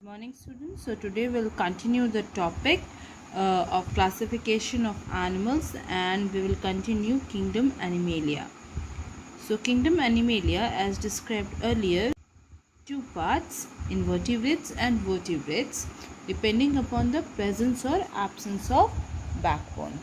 Morning students. So today we'll continue the topic of classification of animals, and we will continue kingdom Animalia. So kingdom Animalia, as described earlier, two parts, invertebrates and vertebrates, depending upon the presence or absence of backbone.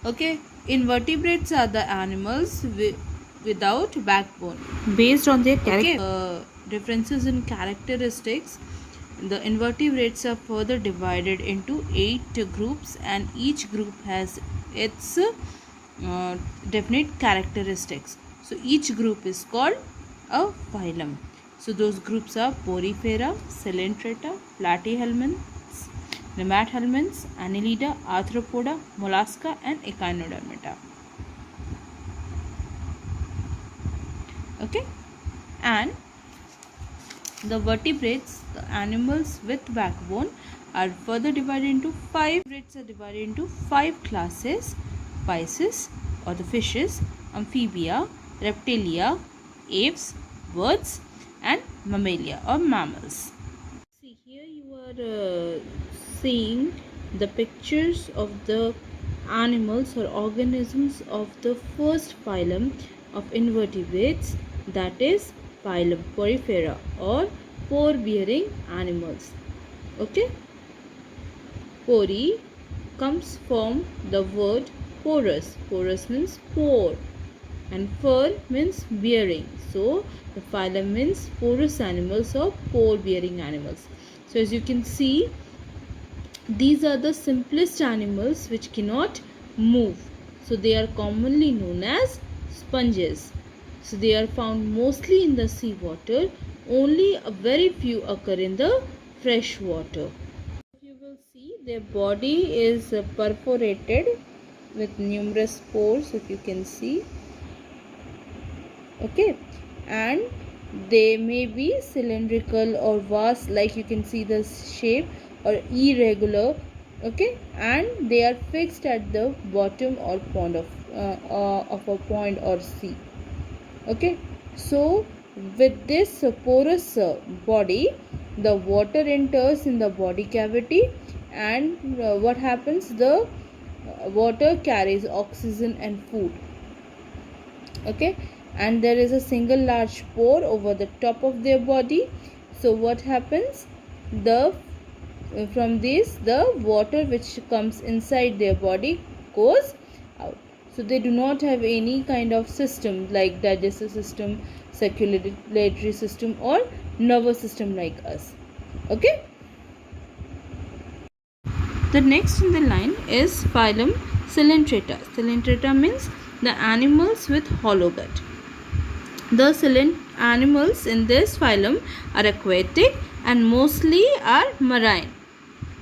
Okay, invertebrates are the animals without backbone. Based on their differences in characteristics, the invertebrates are further divided into 8 groups, and each group has its definite characteristics. So each group is called a phylum. So those groups are Porifera, Coelenterata, Platyhelminths, Nemathelminths, Annelida, Arthropoda, Mollusca, and Echinodermata. Okay, and the vertebrates, the animals with backbone, are further divided into five classes: Pisces or the fishes, Amphibia, Reptilia, Aves, birds, and Mammalia or mammals. See, here you are seeing the pictures of the animals or organisms of the first phylum of invertebrates, that is phylum Porifera or pore-bearing animals. Okay, pori comes from the word porous. Porous means pore, and fur means bearing. So the phylum means porous animals or pore bearing animals. So as you can see, these are the simplest animals which cannot move. So they are commonly known as sponges. So they are found mostly in the sea water. Only a very few occur in the fresh water. You will see their body is perforated with numerous pores, if you can see. Okay, and they may be cylindrical or vast, like you can see the shape, or irregular. Okay, and they are fixed at the bottom or pond of a pond or sea. Okay, so with this porous body, the water enters in the body cavity, and what happens, the water carries oxygen and food. Okay, and there is a single large pore over the top of their body. So what happens, the from this the water which comes inside their body goes out. So they do not have any kind of system like digestive system, circulatory system, or nervous system like us. Okay, the next in the line is phylum Coelenterata. Coelenterata means the animals with hollow gut. The animals in this phylum are aquatic and mostly are marine.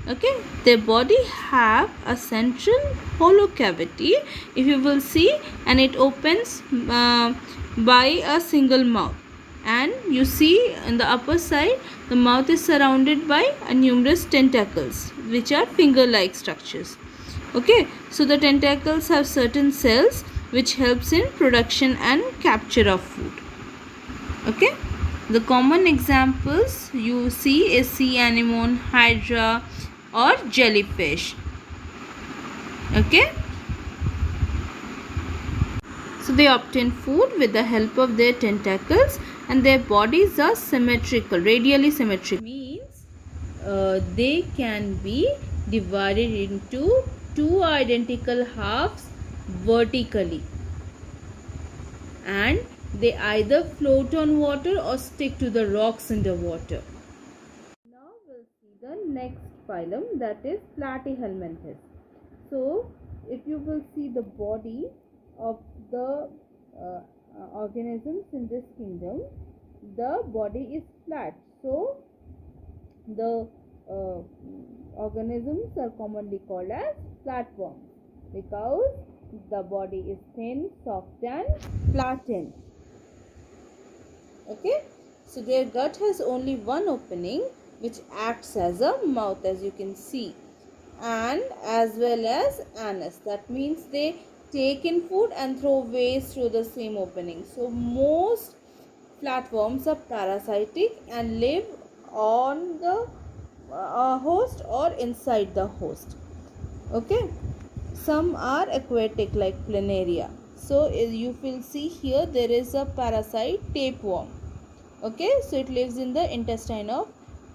Okay, their body have a central hollow cavity, if you will see, and it opens by a single mouth. And you see in the upper side, the mouth is surrounded by numerous tentacles, which are finger-like structures. Okay, so the tentacles have certain cells which helps in production and capture of food. Okay, the common examples you see is sea anemone, hydra, or jellyfish. Okay, so they obtain food with the help of their tentacles, and their bodies are symmetrical, radially symmetrical. Means they can be divided into two identical halves vertically, and they either float on water or stick to the rocks underwater. Now we'll see the next phylum, that is Platyhelminthes. So if you will see the body of the organisms in this kingdom, the body is flat. So the organisms are commonly called as flatworms because the body is thin, soft, and flattened. Okay, so their gut has only one opening which acts as a mouth, as you can see, and as well as anus. That means they take in food and throw waste through the same opening. So most Flatworms are parasitic and live on the host or inside the host. Okay, some are aquatic like planaria. So you will see here there is a parasite tapeworm. Okay, so it lives in the intestine of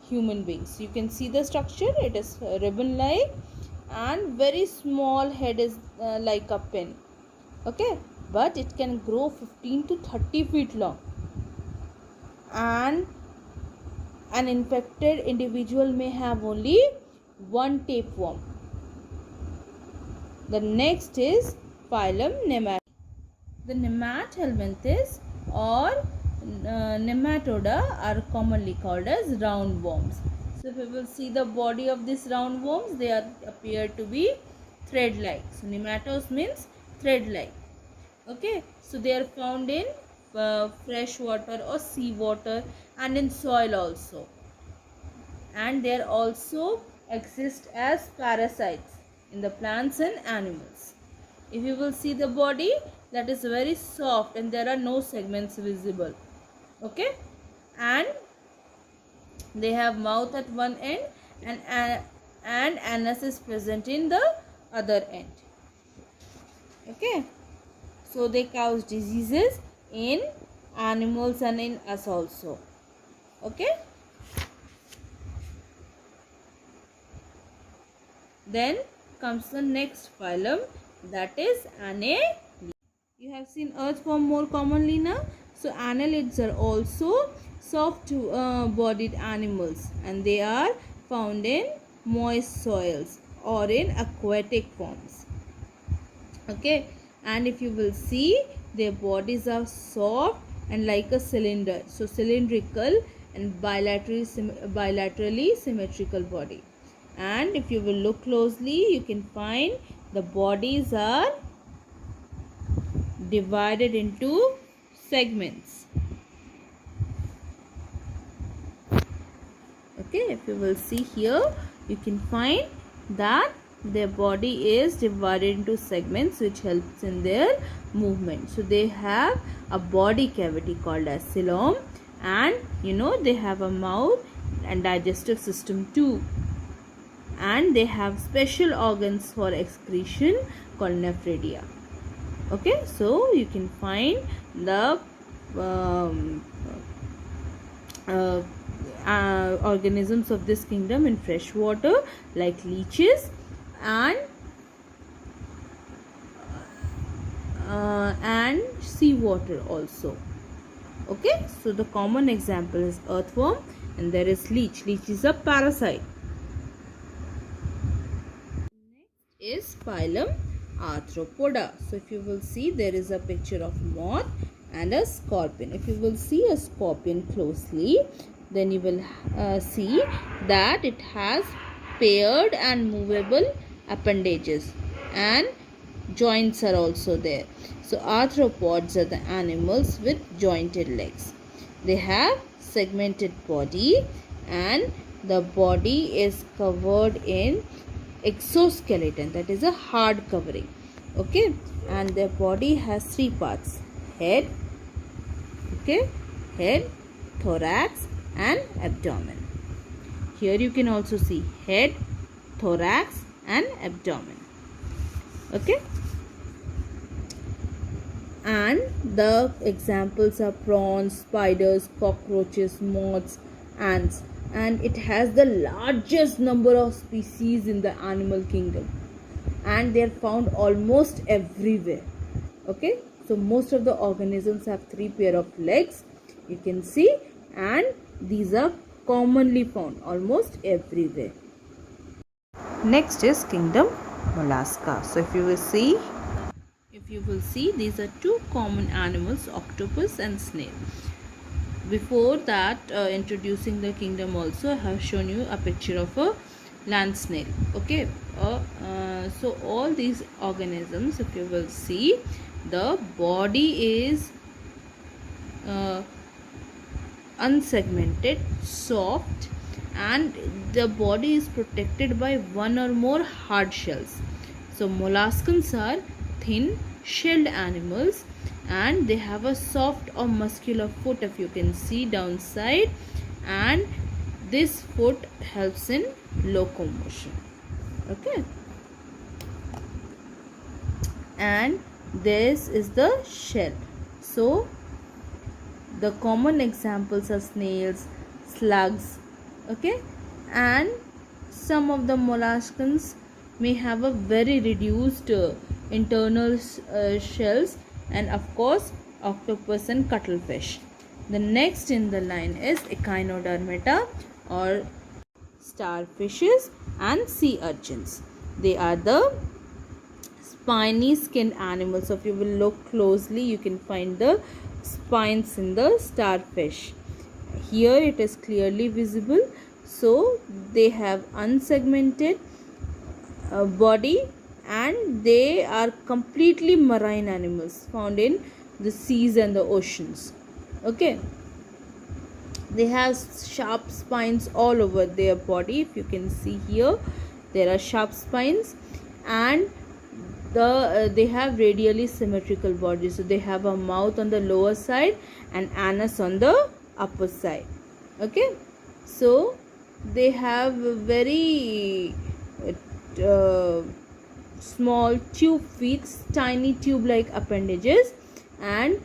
human beings. You can see the structure. It is ribbon like and very small head is like a pin. Okay, but it can grow 15 to 30 feet long, and an infected individual may have only one tapeworm. The next is phylum Nematode. The nemathelminthes or nematoda are commonly called as roundworms. So if you will see the body of these roundworms, they appear to be thread-like. So nematos means thread-like. Okay, so they are found in fresh water or sea water and in soil also, and they are also exist as parasites in the plants and animals. If you will see the body, that is very soft and there are no segments visible. Okay, and they have mouth at one end and anus is present in the other end. Okay, so they cause diseases in animals and in us also. Okay, then comes the next phylum, that is Annelids. You have seen earthworm more commonly now. So annelids are also soft bodied animals and they are found in moist soils or in aquatic forms. Okay, and if you will see, their bodies are soft and like a cylinder, so cylindrical and bilaterally symmetrical body. And if you will look closely, you can find the bodies are divided into segments. Okay, if you will see here, you can find that their body is divided into segments which helps in their movement. So they have a body cavity called as coelom, and they have a mouth and digestive system too, and they have special organs for excretion called nephridia. Okay, so you can find the organisms of this kingdom in fresh water like leeches and sea water also. Okay, so the common example is earthworm and there is leech. Leech is a parasite. Next is phylum Arthropoda. So if you will see, there is a picture of moth and a scorpion. If you will see a scorpion closely, then you will see that it has paired and movable appendages and joints are also there. So arthropods are the animals with jointed legs. They have segmented body and the body is covered in exoskeleton, that is a hard covering. Okay, and their body has three parts: head, okay, head, thorax and abdomen. Here you can also see head, thorax and abdomen. Okay, and the examples are prawns, spiders, cockroaches, moths, ants, and it has the largest number of species in the animal kingdom and they are found almost everywhere. Okay, so most of the organisms have three pair of legs, you can see, and these are commonly found almost everywhere. Next is kingdom Mollusca. So if you will see, these are two common animals, octopus and snail. Before that, introducing the kingdom also, I have shown you a picture of a land snail. Okay, so all these organisms, if you will see, the body is unsegmented, soft, and the body is protected by one or more hard shells. So molluscans are thin shelled animals and they have a soft or muscular foot, if you can see downside, and this foot helps in locomotion. Okay, and this is the shell. So the common examples are snails, slugs, okay, and some of the molluscans may have a very reduced internal shells, and of course octopus and cuttlefish. The next in the line is echinodermata or starfishes and sea urchins. They are the spiny skinned animals. So if you will look closely, you can find the spines in the starfish. Here it is clearly visible. So they have unsegmented body, and they are completely marine animals found in the seas and the oceans. Okay, they have sharp spines all over their body. If you can see here, there are sharp spines, and they have radially symmetrical bodies. So they have a mouth on the lower side and anus on the upper side. Okay, so they have very small tube feet, tiny tube like appendages, and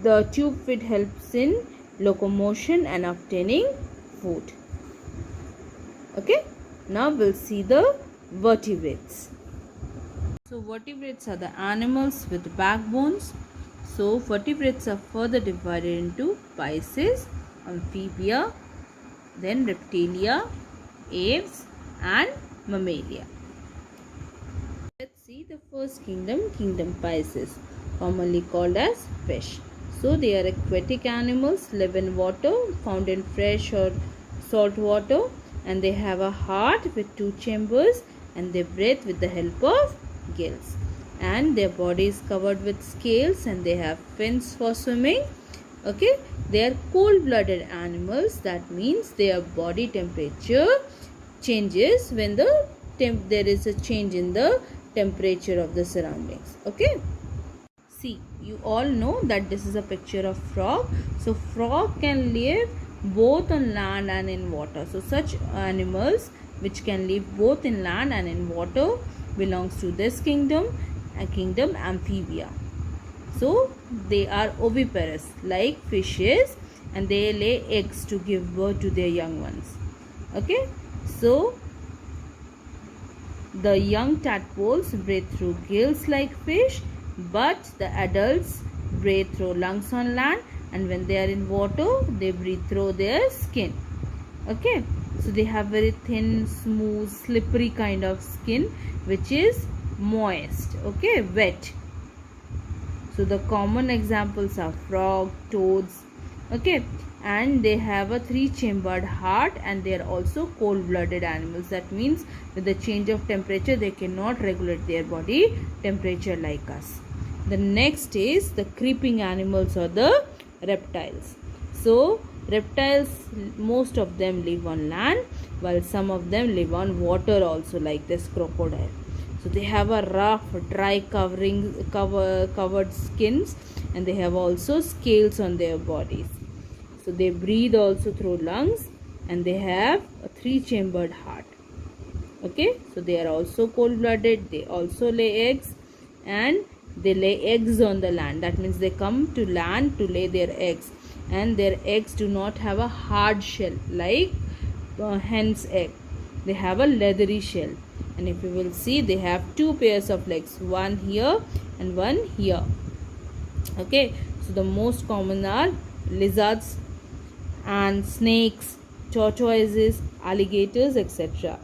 the tube feet helps in locomotion and obtaining food. Okay, now we'll see the vertebrates. So vertebrates are the animals with backbones. So vertebrates are further divided into Pisces, Amphibia, then Reptilia, Aves, and Mammalia. Let's see the first kingdom, Kingdom Pisces, commonly called as fish. So they are aquatic animals, live in water, found in fresh or salt water, and they have a heart with 2 chambers, and they breathe with the help of gills, and their body is covered with scales, and they have fins for swimming. Okay, they are cold-blooded animals. That means their body temperature changes when there is a change in the temperature of the surroundings. Okay, see, you all know that this is a picture of frog. So frog can live both on land and in water. So such animals which can live both in land and in water belongs to this kingdom, kingdom Amphibia. So they are oviparous like fishes, and they lay eggs to give birth to their young ones. Okay, so the young tadpoles breathe through gills like fish, but the adults breathe through lungs on land, and when they are in water, they breathe through their skin. Okay, so they have very thin, smooth, slippery kind of skin which is moist, okay, wet. So the common examples are frog, toads, okay, and they have a 3-chambered heart, and they are also cold-blooded animals. That means with the change of temperature, they cannot regulate their body temperature like us. The next is the creeping animals or the reptiles. So reptiles, most of them live on land, while some of them live on water also, like this crocodile. So they have a rough, dry covered skins, and they have also scales on their bodies. So they breathe also through lungs, and they have a 3-chambered heart. Okay, so they are also cold-blooded. They also lay eggs, and they lay eggs on the land. That means they come to land to lay their eggs, and their eggs do not have a hard shell like hen's egg. They have a leathery shell, and if you will see, they have 2 pairs of legs, one here and one here. Okay, so the most common are lizards and snakes, tortoises, alligators, etc.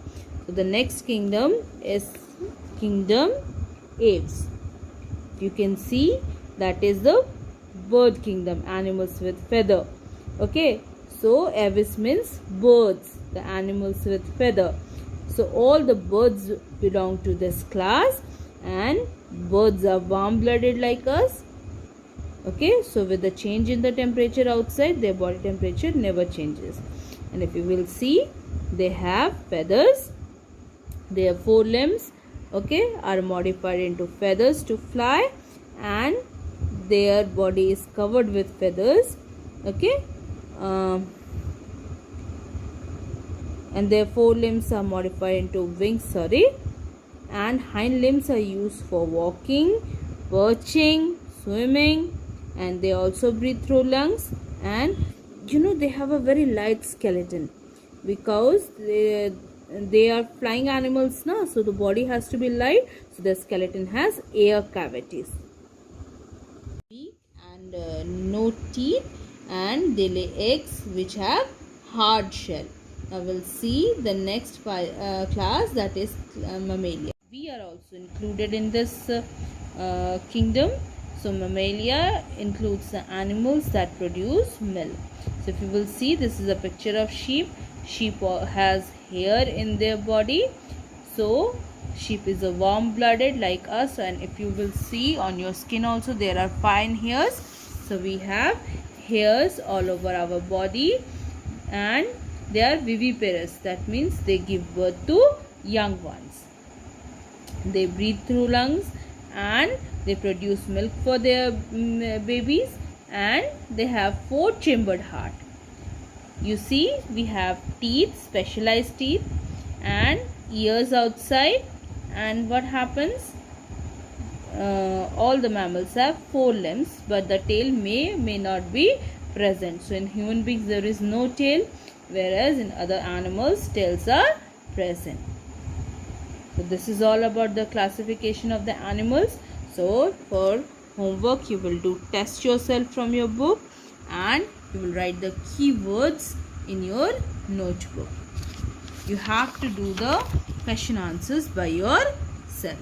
So the next kingdom is Kingdom Aves. You can see that is the bird kingdom, animals with feather. Okay, so Aves means birds, the animals with feather. So all the birds belong to this class, and birds are warm-blooded like us. Okay, so with the change in the temperature outside, their body temperature never changes. And if you will see, they have feathers. Their forelimbs, okay, are modified into feathers to fly, and their body is covered with feathers. Okay. And their forelimbs are modified into wings, and hind limbs are used for walking, perching, swimming, and they also breathe through lungs. And they have a very light skeleton because they are flying animals now, so the body has to be light, so the skeleton has air cavities. Beak and no teeth, and they lay eggs which have hard shell. Now we'll see the next class, that is Mammalia. We are also included in this kingdom. So Mammalia includes the animals that produce milk. So if you will see, this is a picture of sheep. Sheep has hair in their body. So sheep is a warm blooded like us, and if you will see on your skin also, there are fine hairs. So we have hairs all over our body, and they are viviparous. That means they give birth to young ones. They breathe through lungs, and they produce milk for their babies, and they have 4-chambered heart. You see, we have teeth, specialized teeth, and ears outside. And what happens? All the mammals have 4 limbs, but the tail may not be present. So in human beings there is no tail, whereas in other animals tails are present. So this is all about the classification of the animals. So for homework, you will test yourself from your book, and you will write the keywords in your notebook. You have to do the question answers by yourself.